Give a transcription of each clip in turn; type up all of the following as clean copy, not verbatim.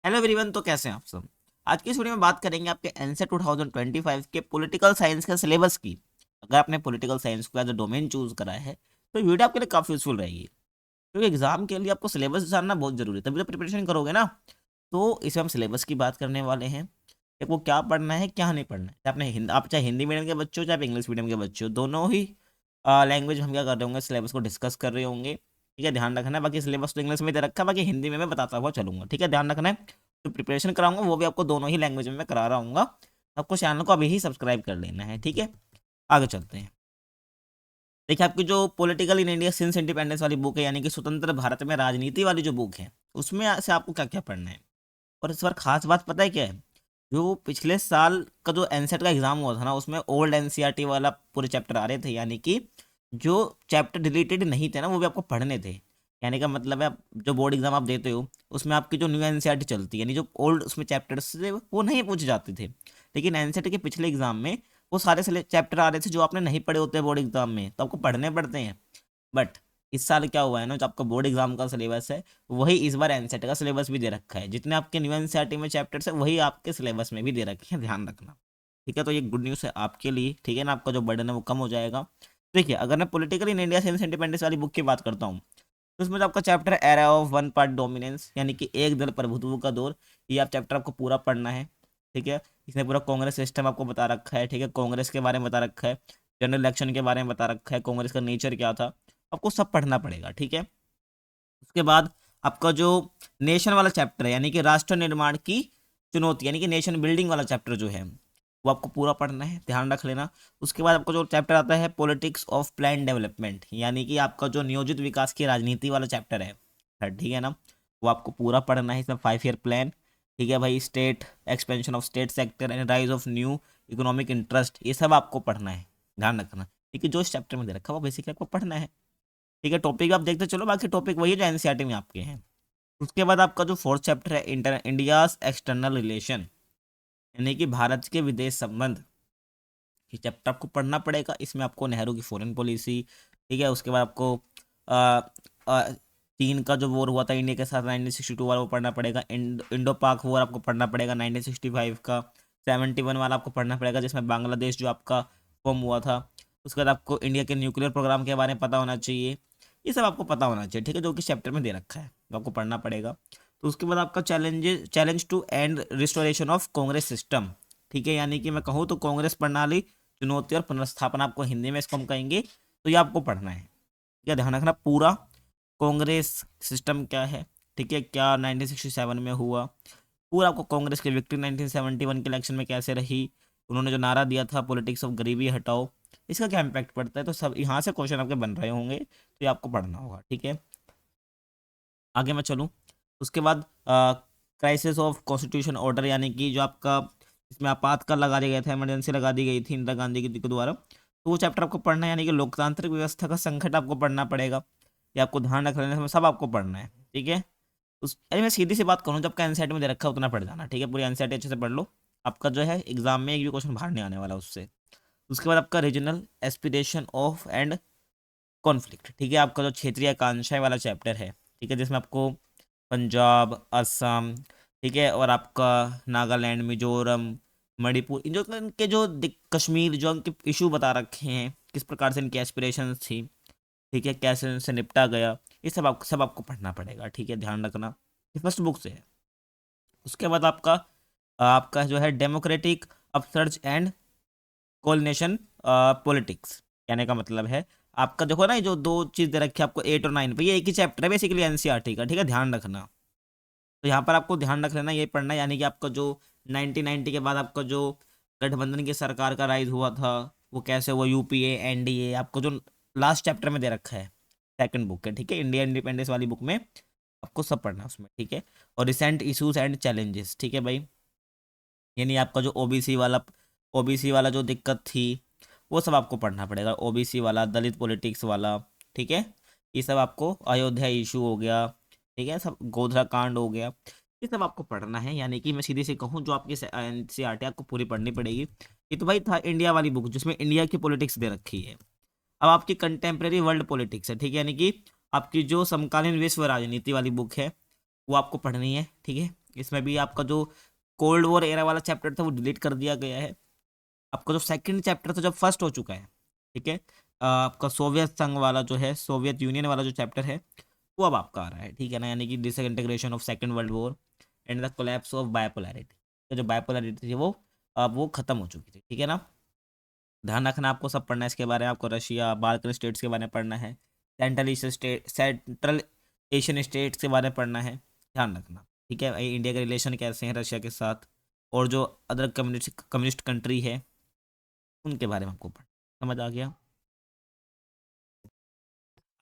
Hello everyone, तो कैसे हैं आप सब। आज की इस वीडियो में बात करेंगे आपके एनसेट 2025 के पॉलिटिकल साइंस के सिलेबस की। अगर आपने पॉलिटिकल साइंस को एज अ डोमेन चूज करा है तो ये वीडियो आपके लिए काफ़ी यूजफुल रहेगी, क्योंकि एग्जाम के लिए आपको सिलेबस जानना बहुत जरूरी है, तभी तो प्रिपरेशन करोगे ना। तो इसमें हम सिलेबस की बात करने वाले हैं कि आपको क्या पढ़ना है क्या नहीं पढ़ना है। आप चाहे हिंदी मीडियम के बच्चे हो चाहे इंग्लिश मीडियम के बच्चे हो, दोनों ही लैंग्वेज हम क्या कर रहे होंगे, सिलेबस को डिस्कस कर रहे होंगे। ठीक है, ध्यान रखना है। बाकी सिलेबस तो इंग्लिश में दे रखा है, बाकी हिंदी में मैं बताता हुआ चलूंगा। ठीक है, ध्यान रखना है। जो प्रिपरेशन कराऊंगा वो भी आपको दोनों ही लैंग्वेज में मैं करा रहा हूँ। आपको चैनल को अभी ही सब्सक्राइब कर लेना है। ठीक है, आगे चलते हैं। देखिए, आपकी जो political in India since independence वाली बुक है, यानी कि स्वतंत्र भारत में राजनीति वाली जो बुक है, उसमें से आपको क्या क्या पढ़ना है। और इस बार खास बात पता है क्या है, जो पिछले साल का जो एनसेट का एग्जाम हुआ था ना, उसमें ओल्ड एनसीईआरटी वाला पूरे चैप्टर आ रहे थे, यानी कि जो चैप्टर डिलीटेड नहीं थे ना वो भी आपको पढ़ने थे। यानी का मतलब है, आप जो बोर्ड एग्जाम आप देते हो उसमें आपकी जो न्यू एनसीईआरटी चलती है, यानी जो ओल्ड उसमें चैप्टर्स थे वो नहीं पूछे जाते थे। लेकिन एनसेट के पिछले एग्जाम में वो सारे चैप्टर आ रहे थे जो आपने नहीं पढ़े होते बोर्ड एग्जाम में, तो आपको पढ़ने पड़ते हैं। बट इस साल क्या हुआ है ना, जो आपका बोर्ड एग्जाम का सिलेबस है वही इस बार एनसेट का सिलेबस भी दे रखा है। जितने आपके न्यू एनसीईआरटी में चैप्टर्स है वही आपके सिलेबस में भी दे रखे हैं, ध्यान रखना। ठीक है, तो ये गुड न्यूज़ है आपके लिए। ठीक है ना, आपका जो बर्डन है वो कम हो जाएगा। देखिए, अगर मैं political in India since independence वाली बुक की बात करता हूँ, तो उसमें जो आपका chapter era of one part dominance, यानी कि एक दल प्रभुत्व का दौर, ये आप चैप्टर आपको पूरा पढ़ना है। ठीक है, इसने पूरा कांग्रेस सिस्टम आपको बता रखा है। ठीक है, कांग्रेस के बारे में बता रखा है, जनरल इलेक्शन के बारे में बता रखा है, कांग्रेस का नेचर क्या था, आपको सब पढ़ना पड़ेगा। ठीक है, उसके बाद आपका जो नेशन वाला चैप्टर है, यानी कि राष्ट्र निर्माण की चुनौती, यानी कि नेशन बिल्डिंग वाला चैप्टर जो है वो आपको पूरा पढ़ना है, ध्यान रख लेना। उसके बाद आपको जो चैप्टर आता है पॉलिटिक्स ऑफ प्लान डेवलपमेंट, यानी कि आपका जो नियोजित विकास की राजनीति वाला चैप्टर है, ठीक है ना, वो आपको पूरा पढ़ना है। इसमें 5 ईयर प्लान, ठीक है भाई, state expansion of state sector and rise of new economic interest, ये सब आपको पढ़ना है, ध्यान रखना। क्योंकि जो इस चैप्टर में दे रखा है वो बेसिकली आपको पढ़ना है। ठीक है, टॉपिक आप देखते चलो, बाकी टॉपिक वही है जो एनसीईआरटी में आपके हैं। उसके बाद आपका जो फोर्थ चैप्टर है इंडियाज एक्सटर्नल रिलेशन, यानी कि भारत के विदेश संबंध, ये चैप्टर आपको पढ़ना पड़ेगा। इसमें आपको नेहरू की फॉरेन पॉलिसी, ठीक है, उसके बाद आपको आ, आ, चीन का जो वॉर हुआ था इंडिया के साथ 1962 वाला वो पढ़ना पड़ेगा। इंडो पाक वॉर आपको पढ़ना पड़ेगा 1965 का। 71 वाला आपको पढ़ना पड़ेगा जिसमें बांग्लादेश जो आपका फॉर्म हुआ था। उसके बाद आपको इंडिया के न्यूक्लियर प्रोग्राम के बारे में पता होना चाहिए। ये सब आपको पता होना चाहिए, ठीक है, जो कि चैप्टर में दे रखा है, तो आपको पढ़ना पड़ेगा। तो उसके बाद आपका challenge to and restoration of Congress system, ठीक है, यानी कि मैं कहूँ तो कांग्रेस प्रणाली चुनौती और पुनर्स्थापना, आपको हिंदी में इसको हम कहेंगे, तो ये आपको पढ़ना है। ठीक है, ध्यान रखना, पूरा कांग्रेस सिस्टम क्या है, ठीक है, क्या 1967 में हुआ, पूरा आपको कांग्रेस की विक्ट्री 1971 के इलेक्शन में कैसे रही, उन्होंने जो नारा दिया था पॉलिटिक्स ऑफ गरीबी हटाओ, इसका क्या इम्पैक्ट पड़ता है, तो सब यहाँ से क्वेश्चन आपके बन रहे होंगे, तो ये आपको पढ़ना होगा। ठीक है, आगे मैं चलूँ। उसके बाद क्राइसिस ऑफ कॉन्स्टिट्यूशन ऑर्डर, यानी कि जो आपका इसमें आपातकाल लगा दिया गया था, इमरजेंसी लगा दी गई थी इंदिरा गांधी के द्वारा, तो वो चैप्टर आपको पढ़ना है। यानी कि लोकतांत्रिक व्यवस्था का संकट आपको पढ़ना पड़ेगा, ये आपको ध्यान रख लेना है, सब आपको पढ़ना है। ठीक है, उस अरे मैं सीधी सी बात करूँ, जब का एनसीईआरटी में दे रखा है उतना पढ़ जाना। ठीक है, पूरी एनसीईआरटी अच्छे से पढ़ लो, आपका जो है एग्जाम में एक भी क्वेश्चन बाहर नहीं आने वाला उससे। उसके बाद आपका regional aspiration of and conflict, ठीक है, आपका जो क्षेत्रीय आकांक्षाएं वाला चैप्टर है, ठीक है, जिसमें आपको पंजाब, असम, ठीक है, और आपका नागालैंड, मिजोरम, मणिपुर, इन जो इनके जो कश्मीर, जो उनके इशू बता रखे हैं, किस प्रकार से इनकी एस्पिरेशंस थी, ठीक है, कैसे इनसे निपटा गया, ये सब आपको पढ़ना पड़ेगा। ठीक है, ध्यान रखना, ये फर्स्ट बुक से है। उसके बाद आपका आपका जो है डेमोक्रेटिक अपसर्ज एंड कोलिनेशन पॉलिटिक्स, कहने का मतलब है, आपका देखो ना, ये जो दो चीज़ दे रखी है आपको 8 और 9 पे, ये एक ही चैप्टर है बेसिकली एनसीईआरटी का। ठीक है, ध्यान रखना, तो यहाँ पर आपको ध्यान रख लेना, ये पढ़ना है। यानी कि आपका जो 1990 के बाद आपका जो गठबंधन की सरकार का राइज हुआ था, वो कैसे हुआ, यूपीए एनडीए, आपको जो लास्ट चैप्टर में दे रखा है, सेकंड बुक है, ठीक है, इंडिया इंडिपेंडेंस वाली बुक में आपको सब पढ़ना है उसमें। ठीक है, और रिसेंट इशूज एंड चैलेंजेस, ठीक है भाई, यानी आपका जो ओबीसी वाला जो दिक्कत थी वो सब आपको पढ़ना पड़ेगा, ओबीसी वाला, दलित पॉलिटिक्स वाला। ठीक है, ये सब आपको, अयोध्या इशू हो गया, ठीक है, सब गोधरा कांड हो गया, ये सब आपको पढ़ना है। यानी कि मैं सीधे से कहूँ, जो आपकी एनसीईआरटी आपको पूरी पढ़नी पड़ेगी। ये तो भाई था इंडिया वाली बुक जिसमें इंडिया की पॉलिटिक्स दे रखी है। अब आपकी कंटेम्प्रेरी वर्ल्ड पॉलिटिक्स है, ठीक है, यानी कि आपकी जो समकालीन विश्व राजनीति वाली बुक है वो आपको पढ़नी है। ठीक है, इसमें भी आपका जो कोल्ड वॉर एरा वाला चैप्टर था वो डिलीट कर दिया गया है। आपका जो सेकंड चैप्टर था जब फर्स्ट हो चुका है, ठीक है, आपका सोवियत संघ वाला जो है, सोवियत यूनियन वाला जो चैप्टर है वो अब आपका आ रहा है, ठीक है ना, यानी कि disintegration of second world war and the collapse of bipolarity. तो जो बायपोलैरिटी थी वो अब वो खत्म हो चुकी थी, ठीक है ना। ध्यान रखना, आपको सब पढ़ना है इसके बारे में, आपको रशिया बाल्कन स्टेट्स के बारे में पढ़ना है, सेंट्रल एशियन स्टेट्स के बारे में पढ़ना है, ध्यान रखना, ठीक है। इंडिया के रिलेशन कैसे हैं रशिया के साथ, और जो अदर कम्युनिस्ट कंट्री है उनके बारे में आपको पढ़ना, समझ आ गया।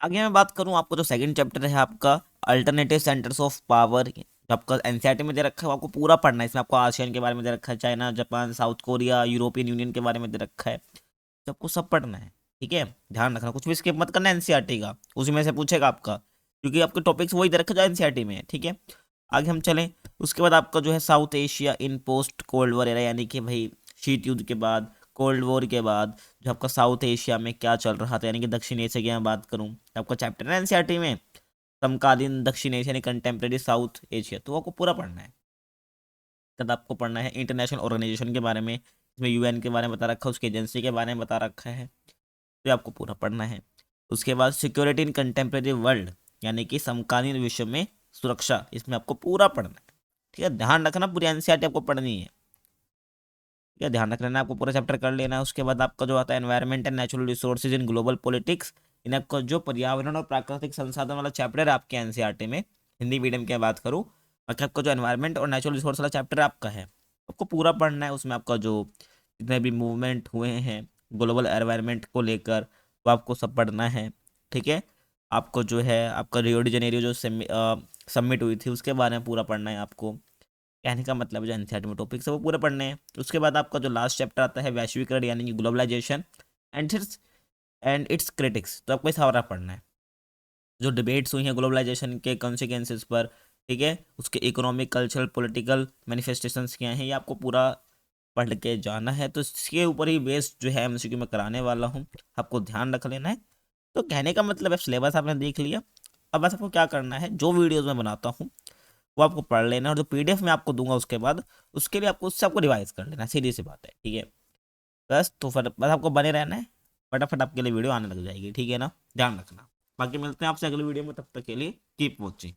आगे मैं बात करूं, आपको जो सेकंड चैप्टर है आपका अल्टरनेटिव सेंटर्स ऑफ पावर, जो आपका एनसीईआरटी में दे रखा है वो आपको पूरा पढ़ना है। इसमें आपको आसियान के बारे में दे रखा है, China, Japan, south Korea, European union के बारे में दे रखा है, तो आपको सब पढ़ना है, ठीक है। ध्यान रखना, कुछ भी स्किप मत करना एनसीईआरटी का, उसी में से पूछेगा आपका, क्योंकि आपके टॉपिक्स वही दे रखे जो एनसीईआरटी में है, ठीक है। आगे हम चलें, उसके बाद आपका जो है साउथ एशिया इन पोस्ट कोल्ड वॉर एरा, यानी कि भाई शीत युद्ध के बाद, कोल्ड वॉर के बाद जो आपका साउथ एशिया में क्या चल रहा था, यानी कि दक्षिण एशिया की मैं बात करूं, आपका चैप्टर है एनसीईआरटी में समकालीन दक्षिण एशिया यानी कंटेम्प्रेरी साउथ एशिया, तो आपको पूरा पढ़ना है। तब आपको पढ़ना है इंटरनेशनल ऑर्गेनाइजेशन के बारे में, इसमें यूएन के बारे में बता रखा है, उसकी एजेंसी के बारे में बता रखा है, तो ये आपको पूरा पढ़ना है। उसके बाद सिक्योरिटी इन कंटेम्प्रेरी वर्ल्ड, यानी कि समकालीन विश्व में सुरक्षा, इसमें आपको पूरा पढ़ना है, ठीक है। ध्यान रखना, पूरी एनसीईआरटी आपको पढ़नी है, ठीक है, ध्यान रख लेना, आपको पूरा चैप्टर कर लेना है। उसके बाद आपका जो आता है environment and natural resources in global politics, in आपका जो पर्यावरण और प्राकृतिक संसाधन वाला चैप्टर है आपके एनसीईआरटी में, हिंदी मीडियम की बात करूँ, बाकी आपका जो एनवायरमेंट और नेचुरल रिसोर्स वाला चैप्टर आपका है आपको पूरा पढ़ना है। उसमें आपका जो जितने भी मूवमेंट हुए हैं ग्लोबल एनवायरमेंट को लेकर वो आपको सब पढ़ना है, ठीक है। आपको जो है आपका रियो डी जेनेरियो जो सबमिट हुई थी उसके बारे में पूरा पढ़ना है आपको। कहने का मतलब जो एनसीईआरटी में टॉपिक्स है वो पूरे पढ़ने हैं। उसके बाद आपका जो लास्ट चैप्टर आता है वैश्वीकरण यानी कि ग्लोबलाइजेशन एंड इट्स क्रिटिक्स, तो आपको ये सारा पढ़ना है, जो डिबेट्स हुई हैं ग्लोबलाइजेशन के कॉन्सिक्वेंसेस पर, ठीक है, उसके इकोनॉमिक कल्चरल पॉलिटिकल मैनिफेस्टेशंस क्या हैं, ये आपको पूरा पढ़ के जाना है। तो इसके ऊपर ही बेस्ड जो है एमसीक्यू में कराने वाला हूँ, आपको ध्यान रख लेना है। तो कहने का मतलब है सिलेबस आपने देख लिया, अब बस आपको क्या करना है, जो वीडियोज़ मैं बनाता हूँ वो आपको पढ़ लेना है, और जो पीडीएफ मैं आपको दूंगा उसके बाद उसके लिए आपको उससे आपको रिवाइज कर लेना, सीधी सी बात है, ठीक है। बस तो फिर बस आपको बने रहना है, फटाफट आपके लिए वीडियो आने लग जाएगी, ठीक है ना, ध्यान रखना। बाकी मिलते हैं आपसे अगली वीडियो में, तब तक के लिए कीप वॉचिंग।